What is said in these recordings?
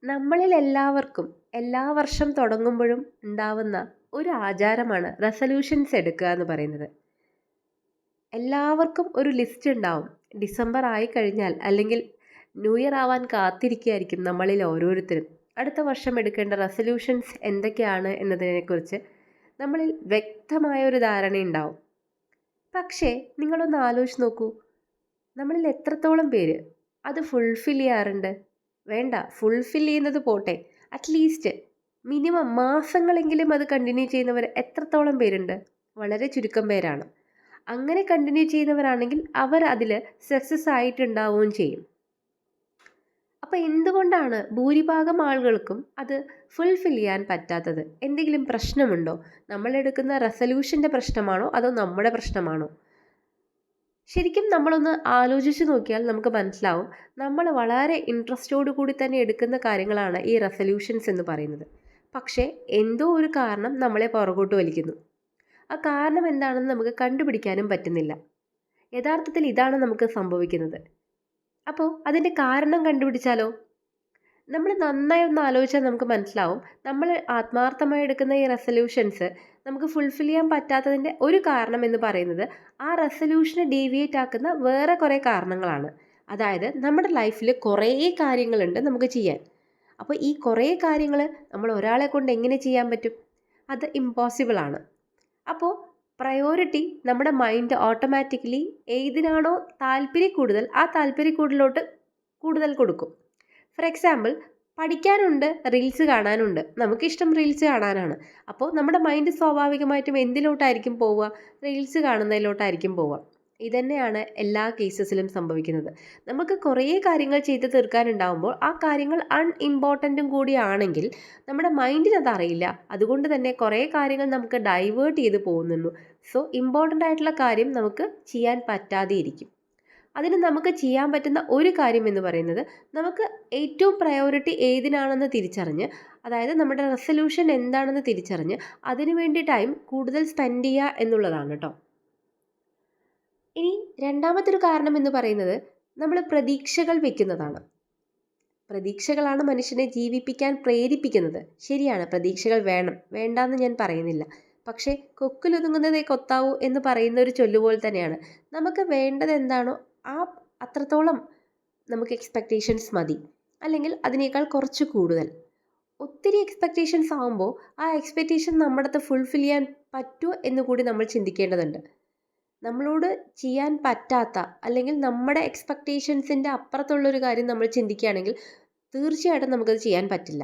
നമ്മളിൽ എല്ലാവർക്കും എല്ലാ വർഷം തുടങ്ങുമ്പോഴും ഉണ്ടാവുന്ന ഒരു ആചാരമാണ് റെസൊല്യൂഷൻസ് എടുക്കുക എന്ന് പറയുന്നത്. എല്ലാവർക്കും ഒരു ലിസ്റ്റ് ഉണ്ടാവും. ഡിസംബർ ആയി കഴിഞ്ഞാൽ അല്ലെങ്കിൽ ന്യൂ ഇയർ ആവാൻ കാത്തിരിക്കുകയായിരിക്കും നമ്മളിൽ ഓരോരുത്തരും. അടുത്ത വർഷം എടുക്കേണ്ട റെസൊല്യൂഷൻസ് എന്തൊക്കെയാണ് എന്നതിനെക്കുറിച്ച് നമ്മളിൽ വ്യക്തമായ ഒരു ധാരണയുണ്ടാവും. പക്ഷേ നിങ്ങളൊന്ന് ആലോചിച്ച് നോക്കൂ, നമ്മളിൽ എത്രത്തോളം പേര് അത് ഫുൾഫിൽ ചെയ്യാറുണ്ട്? വേണ്ട, ഫുൾഫിൽ ചെയ്യുന്നത് പോട്ടെ, അറ്റ്ലീസ്റ്റ് മിനിമം മാസങ്ങളെങ്കിലും അത് കണ്ടിന്യൂ ചെയ്യുന്നവർ എത്രത്തോളം പേരുണ്ട്? വളരെ ചുരുക്കം പേരാണ്. അങ്ങനെ കണ്ടിന്യൂ ചെയ്യുന്നവരാണെങ്കിൽ അവർ അതിൽ സക്സസ് ആയിട്ടുണ്ടാവുകയും ചെയ്യും. അപ്പോൾ എന്തുകൊണ്ടാണ് ഭൂരിഭാഗം ആളുകൾക്കും അത് ഫുൾഫിൽ ചെയ്യാൻ പറ്റാത്തത്? എന്തെങ്കിലും പ്രശ്നമുണ്ടോ? നമ്മളെടുക്കുന്ന റെസൊല്യൂഷൻ്റെ പ്രശ്നമാണോ അതോ നമ്മുടെ പ്രശ്നമാണോ? ശരിക്കും നമ്മളൊന്ന് ആലോചിച്ച് നോക്കിയാൽ നമുക്ക് മനസ്സിലാവും, നമ്മൾ വളരെ ഇൻട്രസ്റ്റോടു കൂടി തന്നെ എടുക്കുന്ന കാര്യങ്ങളാണ് ഈ റെസൊല്യൂഷൻസ് എന്ന് പറയുന്നത്. പക്ഷേ എന്തോ ഒരു കാരണം നമ്മളെ പുറകോട്ട് വലിക്കുന്നു. ആ കാരണം എന്താണെന്ന് നമുക്ക് കണ്ടുപിടിക്കാനും പറ്റുന്നില്ല. യഥാർത്ഥത്തിൽ ഇതാണ് നമുക്ക് സംഭവിക്കുന്നത്. അപ്പോൾ അതിൻ്റെ കാരണം കണ്ടുപിടിച്ചാലോ? നമ്മൾ നന്നായി ഒന്ന് ആലോചിച്ചാൽ നമുക്ക് മനസ്സിലാവും, നമ്മൾ ആത്മാർത്ഥമായി എടുക്കുന്ന ഈ റെസൊല്യൂഷൻസ് നമുക്ക് ഫുൾഫിൽ ചെയ്യാൻ പറ്റാത്തതിൻ്റെ ഒരു കാരണം എന്ന് പറയുന്നത് ആ റെസൊല്യൂഷനെ ഡീവിയേറ്റ് ആക്കുന്ന വേറെ കുറേ കാരണങ്ങളാണ്. അതായത് നമ്മുടെ ലൈഫിൽ കുറേ കാര്യങ്ങളുണ്ട് നമുക്ക് ചെയ്യാൻ. അപ്പോൾ ഈ കുറേ കാര്യങ്ങൾ നമ്മൾ ഒരാളെ കൊണ്ട് എങ്ങനെ ചെയ്യാൻ പറ്റും? അത് ഇമ്പോസിബിൾ ആണ്. അപ്പോൾ പ്രയോറിറ്റി നമ്മുടെ മൈൻഡ് ഓട്ടോമാറ്റിക്കലി ഏതിനാണോ താല്പര്യം കൂടുതൽ ആ താല്പര്യ കൂടുതലോട്ട് കൂടുതൽ കൊടുക്കും. ഫോർ എക്സാമ്പിൾ, പഠിക്കാനുണ്ട്, റീൽസ് കാണാനുണ്ട്. നമുക്കിഷ്ടം റീൽസ് കാണാനാണ്. അപ്പോൾ നമ്മുടെ മൈൻഡ് സ്വാഭാവികമായിട്ടും എന്തിലോട്ടായിരിക്കും പോവുക? റീൽസ് കാണുന്നതിലോട്ടായിരിക്കും പോവുക. ഇതന്നെയാണ് എല്ലാ കേസസിലും സംഭവിക്കുന്നത്. നമുക്ക് കുറേ കാര്യങ്ങൾ ചെയ്ത് തീർക്കാനുണ്ടാകുമ്പോൾ ആ കാര്യങ്ങൾ അൺഇമ്പോർട്ടൻറ്റും കൂടിയാണെങ്കിൽ നമ്മുടെ മൈൻഡിന് അതറിയില്ല. അതുകൊണ്ട് തന്നെ കുറേ കാര്യങ്ങൾ നമുക്ക് ഡൈവേർട്ട് ചെയ്ത് പോകുന്നു. സോ ഇമ്പോർട്ടൻ്റ് ആയിട്ടുള്ള കാര്യം നമുക്ക് ചെയ്യാൻ പറ്റാതെ ഇരിക്കും. അതിന് നമുക്ക് ചെയ്യാൻ പറ്റുന്ന ഒരു കാര്യം എന്ന് പറയുന്നത്, നമുക്ക് ഏറ്റവും പ്രയോറിറ്റി ഏതിനാണെന്ന് തിരിച്ചറിഞ്ഞ്, അതായത് നമ്മുടെ റെസൊല്യൂഷൻ എന്താണെന്ന് തിരിച്ചറിഞ്ഞ് അതിനു വേണ്ടി ടൈം കൂടുതൽ സ്പെൻഡ് ചെയ്യുക എന്നുള്ളതാണ് കേട്ടോ. ഇനി രണ്ടാമത്തെ ഒരു കാരണം എന്ന് പറയുന്നത്, നമ്മൾ പ്രതീക്ഷകൾ വെക്കുന്നതാണ്. പ്രതീക്ഷകളാണ് മനുഷ്യനെ ജീവിപ്പിക്കാൻ പ്രേരിപ്പിക്കുന്നത്. ശരിയാണ്, പ്രതീക്ഷകൾ വേണം, വേണ്ടാന്ന് ഞാൻ പറയുന്നില്ല. പക്ഷേ കൊക്കിലൊതുങ്ങുന്നതേ കൊത്താവൂ എന്ന് പറയുന്ന ഒരു ചൊല്ലുപോലെ തന്നെയാണ്. നമുക്ക് വേണ്ടത് എന്താണോ ആ അത്രത്തോളം നമുക്ക് എക്സ്പെക്റ്റേഷൻസ് മതി, അല്ലെങ്കിൽ അതിനേക്കാൾ കുറച്ച് കൂടുതൽ. ഒത്തിരി എക്സ്പെക്റ്റേഷൻസ് ആകുമ്പോൾ ആ എക്സ്പെക്റ്റേഷൻ നമ്മുടെ അടുത്ത് ഫുൾഫിൽ ചെയ്യാൻ പറ്റുമോ എന്ന് കൂടി നമ്മൾ ചിന്തിക്കേണ്ടതുണ്ട്. നമ്മളോട് ചെയ്യാൻ പറ്റാത്ത അല്ലെങ്കിൽ നമ്മുടെ എക്സ്പെക്റ്റേഷൻസിൻ്റെ അപ്പുറത്തുള്ളൊരു കാര്യം നമ്മൾ ചിന്തിക്കുകയാണെങ്കിൽ തീർച്ചയായിട്ടും നമുക്കത് ചെയ്യാൻ പറ്റില്ല.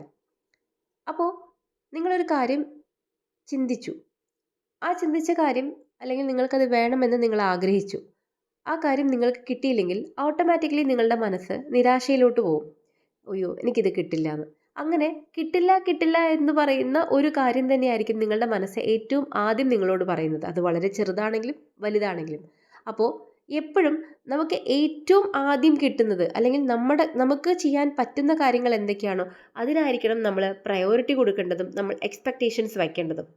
അപ്പോൾ നിങ്ങളൊരു കാര്യം ചിന്തിച്ചു, ആ ചിന്തിച്ച കാര്യം അല്ലെങ്കിൽ നിങ്ങൾക്കത് വേണമെന്ന് നിങ്ങൾ ആഗ്രഹിച്ചു, ആ കാര്യം നിങ്ങൾക്ക് കിട്ടിയില്ലെങ്കിൽ ഓട്ടോമാറ്റിക്കലി നിങ്ങളുടെ മനസ്സ് നിരാശയിലോട്ട് പോകും. അയ്യോ, എനിക്കിത് കിട്ടില്ല എന്ന്. അങ്ങനെ കിട്ടില്ല കിട്ടില്ല എന്ന് പറയുന്ന ഒരു കാര്യം തന്നെയായിരിക്കും നിങ്ങളുടെ മനസ്സ് ഏറ്റവും ആദ്യം നിങ്ങളോട് പറയുന്നത്. അത് വളരെ ചെറുതാണെങ്കിലും വലുതാണെങ്കിലും. അപ്പോൾ എപ്പോഴും നമുക്ക് ഏറ്റവും ആദ്യം കിട്ടുന്നത് അല്ലെങ്കിൽ നമുക്ക് ചെയ്യാൻ പറ്റുന്ന കാര്യങ്ങൾ എന്തൊക്കെയാണോ അതിനായിരിക്കണം നമ്മൾ പ്രയോറിറ്റി കൊടുക്കേണ്ടതും നമ്മൾ എക്സ്പെക്റ്റേഷൻസ് വയ്ക്കേണ്ടതും.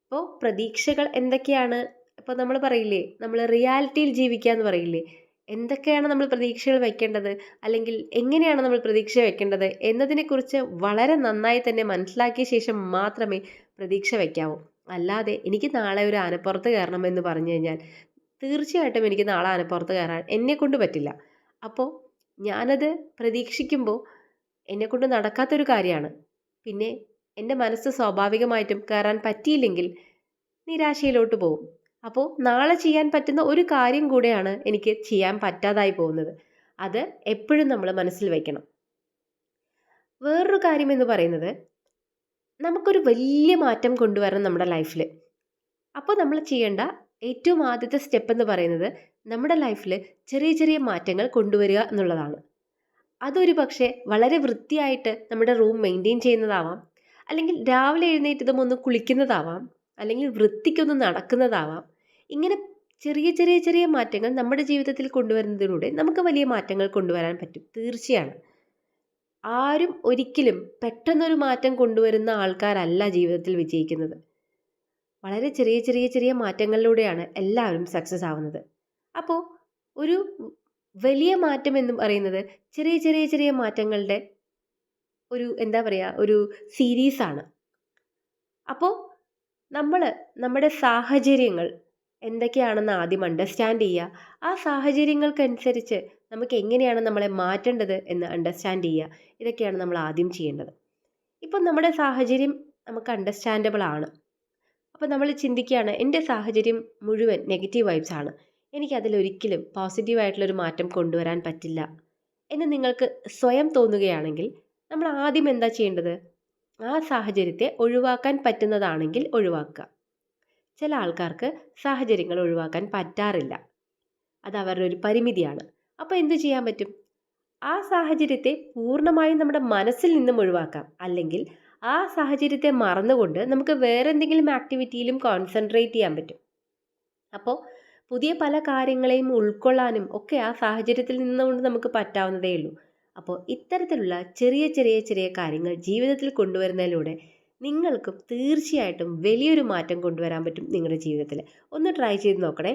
അപ്പോൾ പ്രതീക്ഷകൾ എന്തൊക്കെയാണ്? ഇപ്പോൾ നമ്മൾ പറയില്ലേ, നമ്മൾ റിയാലിറ്റിയിൽ ജീവിക്കുക എന്ന് പറയില്ലേ, എന്തൊക്കെയാണ് നമ്മൾ പ്രതീക്ഷകൾ വെക്കേണ്ടത്, അല്ലെങ്കിൽ എങ്ങനെയാണ് നമ്മൾ പ്രതീക്ഷ വെക്കേണ്ടത് എന്നതിനെക്കുറിച്ച് വളരെ നന്നായി തന്നെ മനസ്സിലാക്കിയ ശേഷം മാത്രമേ പ്രതീക്ഷ വയ്ക്കാവൂ. അല്ലാതെ എനിക്ക് നാളെ ഒരു ആനപ്പുറത്ത് കയറണം എന്ന് പറഞ്ഞു കഴിഞ്ഞാൽ തീർച്ചയായിട്ടും എനിക്ക് നാളെ ആനപ്പുറത്ത് കയറാൻ എന്നെക്കൊണ്ട് പറ്റില്ല. അപ്പോൾ ഞാനത് പ്രതീക്ഷിക്കുമ്പോൾ എന്നെക്കൊണ്ട് നടക്കാത്തൊരു കാര്യമാണ്. പിന്നെ എൻ്റെ മനസ്സ് സ്വാഭാവികമായിട്ടും കയറാൻ പറ്റിയില്ലെങ്കിൽ നിരാശയിലോട്ട് പോകും. അപ്പോൾ നാളെ ചെയ്യാൻ പറ്റുന്ന ഒരു കാര്യം കൂടെയാണ് എനിക്ക് ചെയ്യാൻ പറ്റാതായി പോകുന്നത്. അത് എപ്പോഴും നമ്മൾ മനസ്സിൽ വയ്ക്കണം. വേറൊരു കാര്യം എന്ന് പറയുന്നത്, നമുക്കൊരു വലിയ മാറ്റം കൊണ്ടുവരണം നമ്മുടെ ലൈഫിൽ. അപ്പോൾ നമ്മൾ ചെയ്യേണ്ട ഏറ്റവും ആദ്യത്തെ സ്റ്റെപ്പ് എന്ന് പറയുന്നത് നമ്മുടെ ലൈഫിൽ ചെറിയ ചെറിയ മാറ്റങ്ങൾ കൊണ്ടുവരിക എന്നുള്ളതാണ്. അതൊരു പക്ഷേ വളരെ വൃത്തിയായിട്ട് നമ്മുടെ റൂം മെയിൻറ്റെയിൻ ചെയ്യുന്നതാവാം, അല്ലെങ്കിൽ രാവിലെ എഴുന്നേറ്റതും ഒന്ന് കുളിക്കുന്നതാവാം, അല്ലെങ്കിൽ വൃത്തിക്കൊന്ന് നടക്കുന്നതാവാം. ഇങ്ങനെ ചെറിയ ചെറിയ ചെറിയ മാറ്റങ്ങൾ നമ്മുടെ ജീവിതത്തിൽ കൊണ്ടുവരുന്നതിലൂടെ നമുക്ക് വലിയ മാറ്റങ്ങൾ കൊണ്ടുവരാൻ പറ്റും. തീർച്ചയാണ്. ആരും ഒരിക്കലും പെട്ടെന്നൊരു മാറ്റം കൊണ്ടുവരുന്ന ആൾക്കാരല്ല ജീവിതത്തിൽ വിജയിക്കുന്നത്. വളരെ ചെറിയ ചെറിയ ചെറിയ മാറ്റങ്ങളിലൂടെയാണ് എല്ലാവരും സക്സസ് ആവുന്നത്. അപ്പോൾ ഒരു വലിയ മാറ്റം എന്ന് പറയുന്നത് ചെറിയ ചെറിയ ചെറിയ മാറ്റങ്ങളുടെ ഒരു എന്താ പറയുക, ഒരു സീരീസാണ്. അപ്പോൾ നമ്മൾ നമ്മുടെ സാഹചര്യങ്ങൾ എന്തൊക്കെയാണെന്ന് ആദ്യം അണ്ടർസ്റ്റാൻഡ് ചെയ്യുക. ആ സാഹചര്യങ്ങൾക്കനുസരിച്ച് നമുക്ക് എങ്ങനെയാണ് നമ്മളെ മാറ്റേണ്ടത് എന്ന് അണ്ടർസ്റ്റാൻഡ് ചെയ്യുക. ഇതൊക്കെയാണ് നമ്മൾ ആദ്യം ചെയ്യേണ്ടത്. ഇപ്പം നമ്മുടെ സാഹചര്യം നമുക്ക് അണ്ടർസ്റ്റാൻഡബിൾ ആണ്. അപ്പോൾ നമ്മൾ ചിന്തിക്കുകയാണ്, എൻ്റെ സാഹചര്യം മുഴുവൻ നെഗറ്റീവ് വൈബ്സ് ആണ്, എനിക്കതിലൊരിക്കലും പോസിറ്റീവായിട്ടുള്ളൊരു മാറ്റം കൊണ്ടുവരാൻ പറ്റില്ല എന്ന് നിങ്ങൾക്ക് സ്വയം തോന്നുകയാണെങ്കിൽ നമ്മൾ ആദ്യം എന്താ ചെയ്യേണ്ടത്? ആ സാഹചര്യത്തെ ഒഴിവാക്കാൻ പറ്റുന്നതാണെങ്കിൽ ഒഴിവാക്കുക. ചില ആൾക്കാർക്ക് സാഹചര്യങ്ങൾ ഒഴിവാക്കാൻ പറ്റാറില്ല. അത് അവരുടെ ഒരു പരിമിതിയാണ്. അപ്പോൾ എന്ത് ചെയ്യാൻ പറ്റും? ആ സാഹചര്യത്തെ പൂർണ്ണമായും നമ്മുടെ മനസ്സിൽ നിന്നും ഒഴിവാക്കാം. അല്ലെങ്കിൽ ആ സാഹചര്യത്തെ മറന്നുകൊണ്ട് നമുക്ക് വേറെ എന്തെങ്കിലും ആക്ടിവിറ്റിയിലും കോൺസെൻട്രേറ്റ് ചെയ്യാൻ പറ്റും. അപ്പോൾ പുതിയ പല കാര്യങ്ങളെയും ഉൾക്കൊള്ളാനും ഒക്കെ ആ സാഹചര്യത്തിൽ നിന്നുകൊണ്ട് നമുക്ക് പറ്റാവുന്നതേ ഉള്ളൂ. അപ്പോൾ ഇത്തരത്തിലുള്ള ചെറിയ ചെറിയ ചെറിയ കാര്യങ്ങൾ ജീവിതത്തിൽ കൊണ്ടുവരുന്നതിലൂടെ നിങ്ങൾക്കും തീർച്ചയായിട്ടും വലിയൊരു മാറ്റം കൊണ്ടുവരാൻ പറ്റും നിങ്ങളുടെ ജീവിതത്തിൽ. ഒന്ന് ട്രൈ ചെയ്ത് നോക്കണേ.